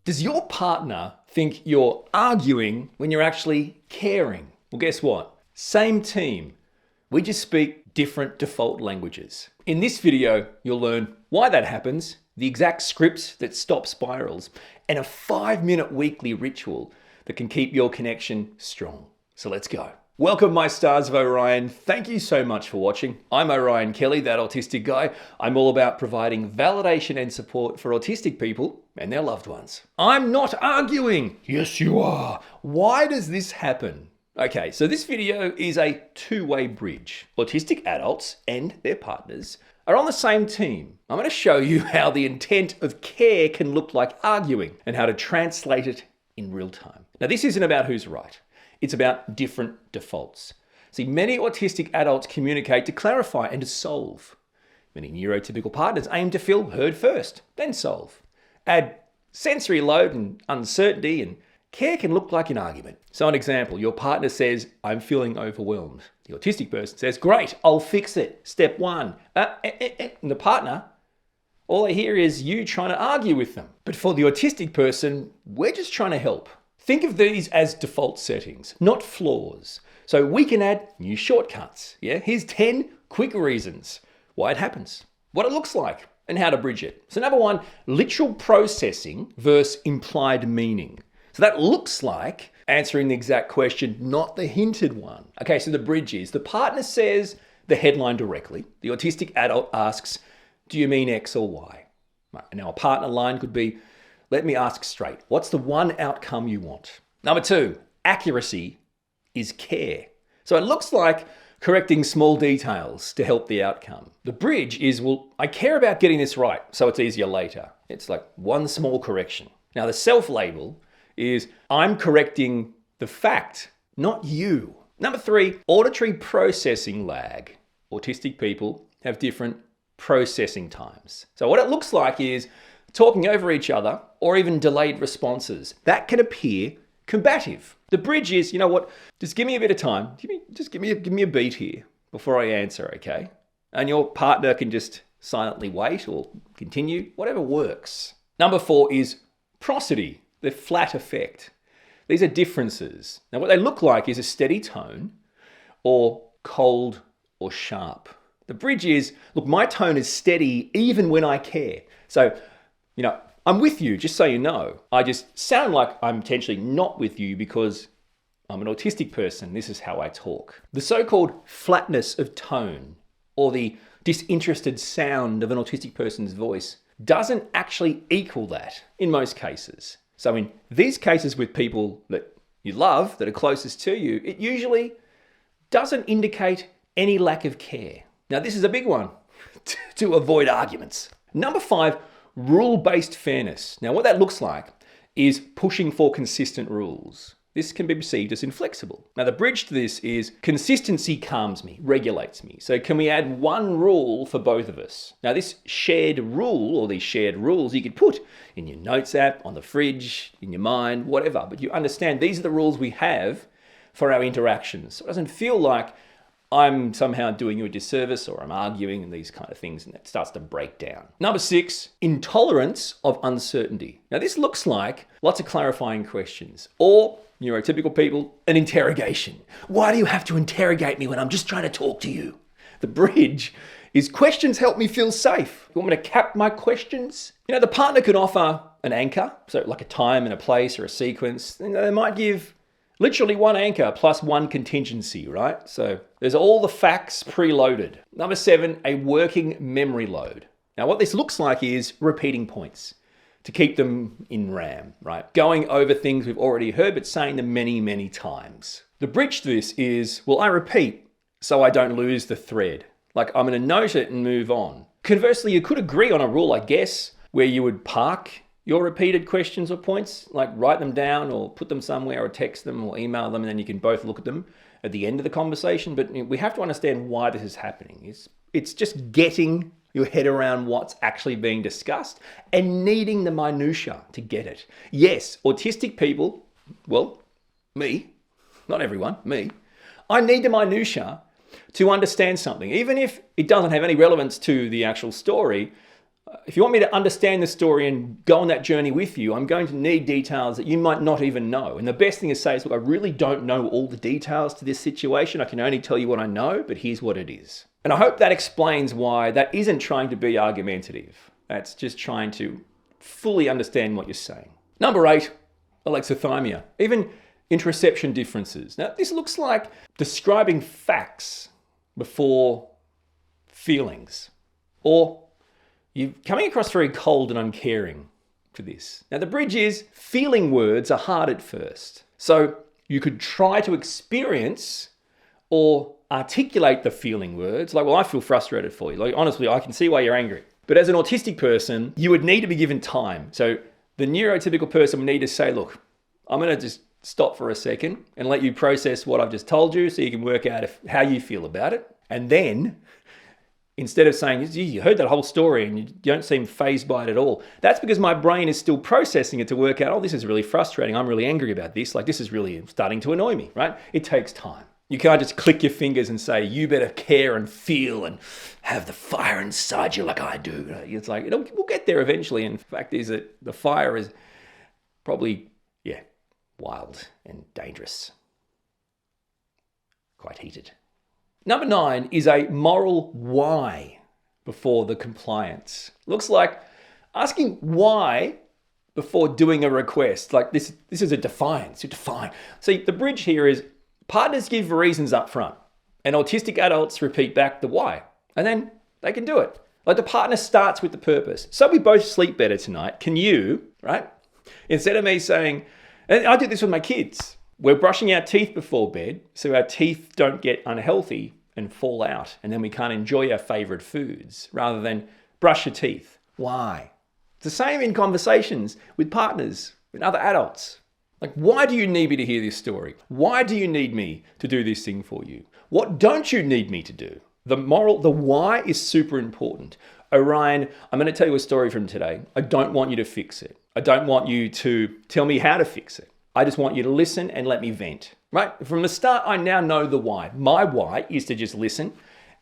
Does your partner think you're arguing when you're actually caring? Well, guess what? Same team. We just speak different default languages. In this video, you'll learn why that happens, the exact scripts that stop spirals, and a 5-minute weekly ritual that can keep your connection strong. So let's go. Welcome, my stars of Orion. Thank you so much for watching. I'm Orion Kelly, that autistic guy. I'm all about providing validation and support for autistic people and their loved ones. I'm not arguing. Yes, you are. Why does this happen? Okay, so this video is a two-way bridge. Autistic adults and their partners are on the same team. I'm going to show you how the intent of care can look like arguing and how to translate it in real time. Now, this isn't about who's right. It's about different defaults. See, many autistic adults communicate to clarify and to solve. Many neurotypical partners aim to feel heard first, then solve. Add sensory load and uncertainty, and care can look like an argument. So an example, your partner says, "I'm feeling overwhelmed." The autistic person says, "Great, I'll fix it. Step one." And the partner, all they hear is you trying to argue with them. But for the autistic person, we're just trying to help. Think of these as default settings, not flaws. So we can add new shortcuts. Yeah, here's 10 quick reasons why it happens, what it looks like, and how to bridge it. So number one, literal processing versus implied meaning. So that looks like answering the exact question, not the hinted one. Okay, so the bridge is the partner says the headline directly. The autistic adult asks, "Do you mean X or Y?" Right. Now a partner line could be, "Let me ask straight. What's the one outcome you want?" Number two, accuracy is care. So it looks like correcting small details to help the outcome. The bridge is, well, I care about getting this right, so it's easier later. It's like one small correction. Now the self-label is, I'm correcting the fact, not you. Number three, auditory processing lag. Autistic people have different processing times. So what it looks like is talking over each other or even delayed responses. That can appear combative. The bridge is, you know what, just give me a bit of time. Give me a beat here before I answer, okay? And your partner can just silently wait or continue, whatever works. Number four is prosody, the flat effect. These are differences. Now what they look like is a steady tone or cold or sharp. The bridge is, look, my tone is steady even when I care. So, I'm with you, just so you know. I just sound like I'm potentially not with you because I'm an autistic person. This is how I talk. The so-called flatness of tone or the disinterested sound of an autistic person's voice doesn't actually equal that in most cases. So in these cases with people that you love, that are closest to you, it usually doesn't indicate any lack of care. Now, this is a big one to avoid arguments. Number five, rule-based fairness. Now, what that looks like is pushing for consistent rules. This can be perceived as inflexible. Now, the bridge to this is consistency calms me, regulates me. So can we add one rule for both of us? Now, this shared rule or these shared rules you could put in your notes app, on the fridge, in your mind, whatever. But you understand these are the rules we have for our interactions. So it doesn't feel like I'm somehow doing you a disservice or I'm arguing and these kind of things, and that starts to break down. Number six, intolerance of uncertainty. Now this looks like lots of clarifying questions or neurotypical people, an interrogation. Why do you have to interrogate me when I'm just trying to talk to you? The bridge is questions help me feel safe. You want me to cap my questions? The partner could offer an anchor, so like a time and a place or a sequence. They might give literally one anchor plus one contingency, right? So there's all the facts preloaded. Number seven, a working memory load. Now what this looks like is repeating points to keep them in RAM, right? Going over things we've already heard, but saying them many, many times. The bridge to this is, well, I repeat so I don't lose the thread. Like I'm gonna note it and move on. Conversely, you could agree on a rule, I guess, where you would park your repeated questions or points, like write them down or put them somewhere or text them or email them, and then you can both look at them at the end of the conversation. But we have to understand why this is happening. It's just getting your head around what's actually being discussed and needing the minutia to get it. Yes, autistic people, well, me, not everyone, me, I need the minutia to understand something. Even if it doesn't have any relevance to the actual story, If you want me to understand the story and go on that journey with you, I'm going to need details that you might not even know. And the best thing to say is, look, I really don't know all the details to this situation. I can only tell you what I know, but here's what it is. And I hope that explains why that isn't trying to be argumentative. That's just trying to fully understand what you're saying. Number 8, alexithymia, even interoception differences. Now, this looks like describing facts before feelings, or you're coming across very cold and uncaring for this. Now, the bridge is feeling words are hard at first. So you could try to experience or articulate the feeling words. Like, well, I feel frustrated for you. Like, honestly, I can see why you're angry. But as an autistic person, you would need to be given time. So the neurotypical person would need to say, look, I'm going to just stop for a second and let you process what I've just told you so you can work out how you feel about it. And then, instead of saying, gee, you heard that whole story and you don't seem fazed by it at all, that's because my brain is still processing it to work out, oh, this is really frustrating. I'm really angry about this. Like, this is really starting to annoy me, right? It takes time. You can't just click your fingers and say, you better care and feel and have the fire inside you like I do. It's like, we'll get there eventually. And the fact is that the fire is probably, wild and dangerous. Quite heated. Number 9 is a moral why before the compliance. Looks like asking why before doing a request. Like this is a defiance. You define. See, the bridge here is partners give reasons up front and autistic adults repeat back the why, and then they can do it. Like the partner starts with the purpose. So we both sleep better tonight. Can you, right? Instead of me saying, and I do this with my kids. We're brushing our teeth before bed so our teeth don't get unhealthy and fall out, and then we can't enjoy our favorite foods, rather than brush your teeth. Why? It's the same in conversations with partners, with other adults. Like, why do you need me to hear this story? Why do you need me to do this thing for you? What don't you need me to do? The why is super important. Orion, I'm going to tell you a story from today. I don't want you to fix it. I don't want you to tell me how to fix it. I just want you to listen and let me vent, right? From the start, I now know the why. My why is to just listen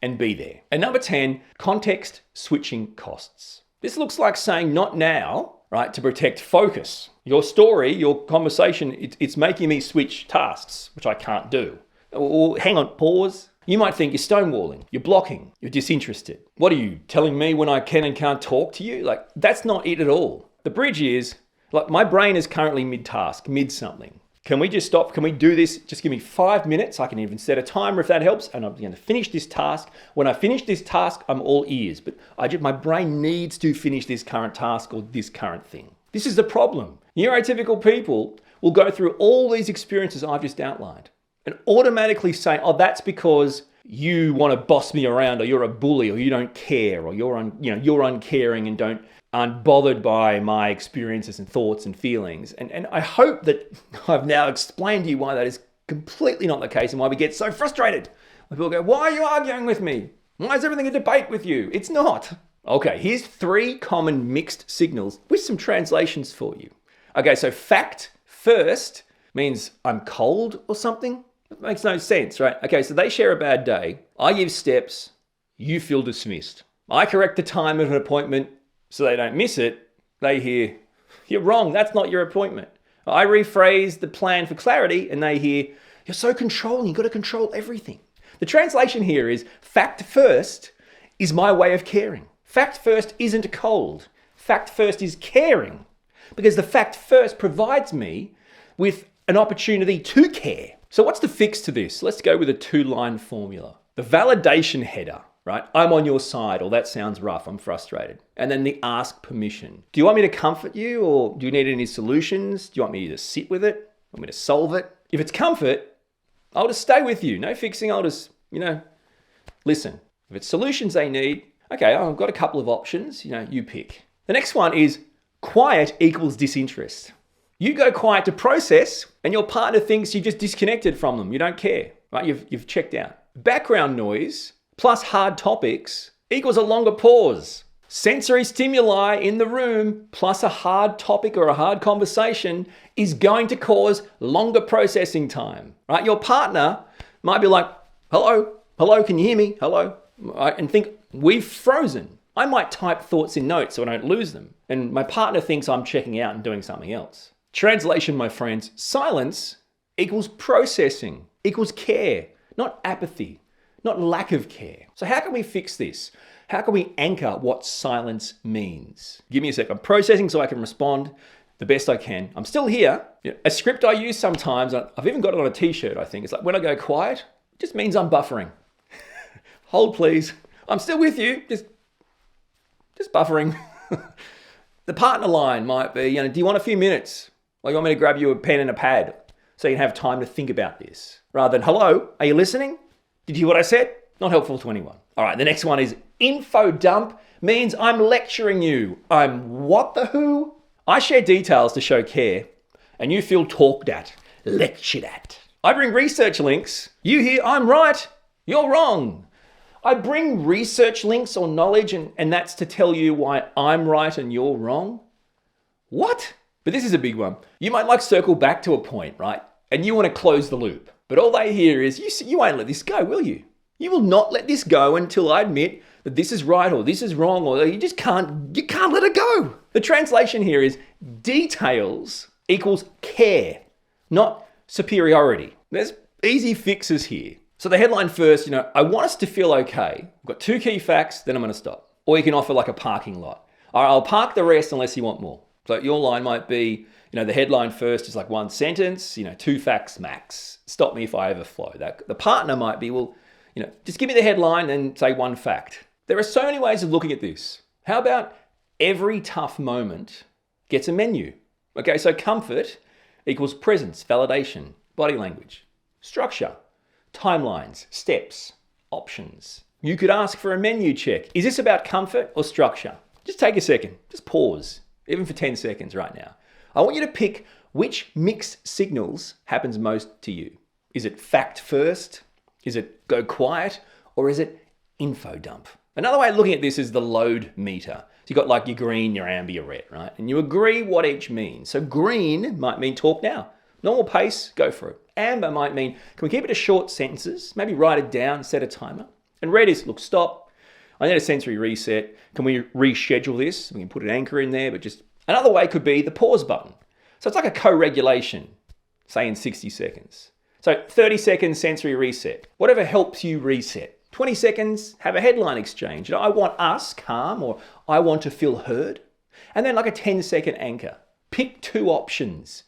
and be there. And number 10, context switching costs. This looks like saying not now, right, to protect focus. Your story, your conversation, it's making me switch tasks, which I can't do. Or hang on, pause. You might think you're stonewalling, you're blocking, you're disinterested. What are you telling me when I can and can't talk to you? Like, that's not it at all. The bridge is, like, my brain is currently mid-task, mid-something. Can we just stop? Can we do this? Just give me 5 minutes. I can even set a timer if that helps. And I'm going to finish this task. When I finish this task, I'm all ears. But my brain needs to finish this current task or this current thing. This is the problem. Neurotypical people will go through all these experiences I've just outlined and automatically say, oh, that's because you want to boss me around, or you're a bully, or you don't care, or you're uncaring and aren't bothered by my experiences and thoughts and feelings. And I hope that I've now explained to you why that is completely not the case and why we get so frustrated. When people go, why are you arguing with me? Why is everything a debate with you? It's not. Okay, here's 3 common mixed signals with some translations for you. Okay, so fact first means I'm cold or something. It makes no sense, right? Okay, so they share a bad day. I give steps. You feel dismissed. I correct the time of an appointment so they don't miss it. They hear, you're wrong. That's not your appointment. I rephrase the plan for clarity and they hear, you're so controlling. You've got to control everything. The translation here is fact first is my way of caring. Fact first isn't cold. Fact first is caring, because the fact first provides me with an opportunity to care. So what's the fix to this? Let's go with a 2-line formula. The validation header, right? I'm on your side, or that sounds rough, I'm frustrated. And then the ask permission. Do you want me to comfort you, or do you need any solutions? Do you want me to sit with it? Want me to solve it? If it's comfort, I'll just stay with you. No fixing, I'll just, listen. If it's solutions they need, okay, I've got a couple of options, you pick. The next one is quiet equals disinterest. You go quiet to process, and your partner thinks you've just disconnected from them. You don't care, right? You've checked out. Background noise plus hard topics equals a longer pause. Sensory stimuli in the room plus a hard topic or a hard conversation is going to cause longer processing time, right? Your partner might be like, hello, can you hear me? Hello. And think, we've frozen. I might type thoughts in notes so I don't lose them, and my partner thinks I'm checking out and doing something else. Translation, my friends, silence equals processing, equals care, not apathy, not lack of care. So how can we fix this? How can we anchor what silence means? Give me a sec. I'm processing so I can respond the best I can. I'm still here. A script I use sometimes, I've even got it on a t-shirt, I think. It's like, when I go quiet, it just means I'm buffering. Hold, please. I'm still with you. Just buffering. The partner line might be, do you want a few minutes? Or you want me to grab you a pen and a pad so you can have time to think about this? Rather than, hello, are you listening? Did you hear what I said? Not helpful to anyone. All right, the next one is info dump means I'm lecturing you. I'm what the who? I share details to show care and you feel talked at, lectured at. I bring research links. You hear I'm right, you're wrong. I bring research links or knowledge and that's to tell you why I'm right and you're wrong. What? But this is a big one. You might circle back to a point, right? And you want to close the loop. But all they hear is, you won't let this go, will you? You will not let this go until I admit that this is right or this is wrong, or you can't let it go. The translation here is details equals care, not superiority. There's easy fixes here. So the headline first, I want us to feel okay. I've got 2 key facts, then I'm going to stop. Or you can offer like a parking lot. All right, I'll park the rest unless you want more. So your line might be, the headline first is like 1 sentence, 2 facts max. Stop me if I overflow. The partner might be, just give me the headline and say 1 fact. There are so many ways of looking at this. How about every tough moment gets a menu? Okay, so comfort equals presence, validation, body language, structure, timelines, steps, options. You could ask for a menu check. Is this about comfort or structure? Just take a second, just pause, even for 10 seconds right now. I want you to pick which mixed signals happens most to you. Is it fact first? Is it go quiet? Or is it info dump? Another way of looking at this is the load meter. So you've got like your green, your amber, your red, right? And you agree what each means. So green might mean talk now. Normal pace, go for it. Amber might mean, can we keep it to short sentences? Maybe write it down, set a timer. And red is, look, stop. I need a sensory reset. Can we reschedule this? We can put an anchor in there, but just another way could be the pause button. So it's like a co-regulation, say in 60 seconds. So 30 seconds sensory reset, whatever helps you reset. 20 seconds, have a headline exchange. I want us calm, or I want to feel heard. And then like a 10-second anchor. Pick 2 options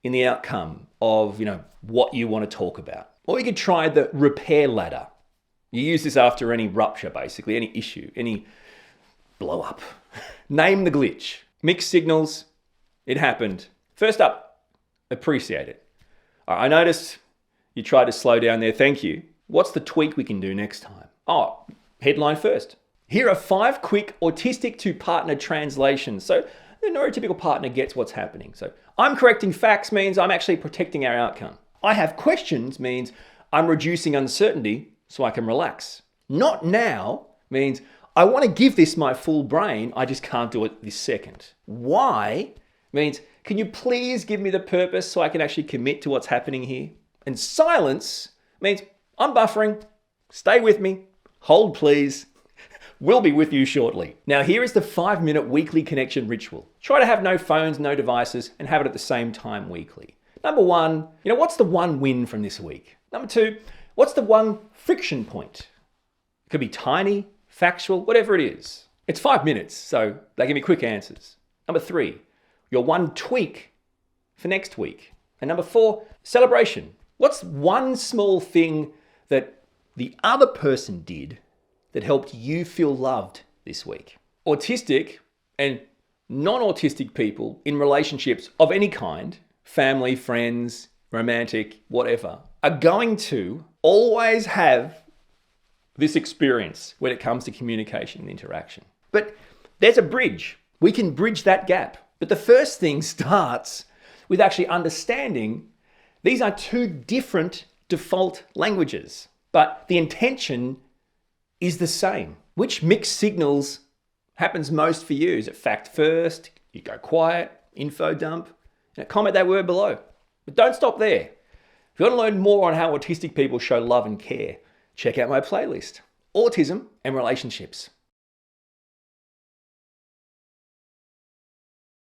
in the outcome of, what you want to talk about. Or you could try the repair ladder. You use this after any rupture, basically, any issue, any blow up. Name the glitch. Mixed signals, it happened. First up, appreciate it. I noticed you tried to slow down there, thank you. What's the tweak we can do next time? Oh, headline first. Here are 5 quick autistic to partner translations. So the neurotypical partner gets what's happening. So I'm correcting facts means I'm actually protecting our outcome. I have questions means I'm reducing uncertainty so I can relax. Not now means I want to give this my full brain, I just can't do it this second. Why means, can you please give me the purpose so I can actually commit to what's happening here? And silence means I'm buffering, stay with me, hold please. We'll be with you shortly. Now here is the 5-minute weekly connection ritual. Try to have no phones, no devices, and have it at the same time weekly. Number 1, what's the one win from this week? Number 2, what's the one friction point? It could be tiny, factual, whatever it is. It's 5 minutes, so they give me quick answers. Number 3, your one tweak for next week. And number 4, celebration. What's one small thing that the other person did that helped you feel loved this week? Autistic and non-autistic people in relationships of any kind, family, friends, romantic, whatever, are going to always have this experience when it comes to communication and interaction. But there's a bridge. We can bridge that gap. But the first thing starts with actually understanding these are 2 different default languages, but the intention is the same. Which mixed signals happens most for you? Is it fact first? You go quiet, info dump? Comment that word below. But don't stop there. If you want to learn more on how autistic people show love and care, check out my playlist, Autism and Relationships.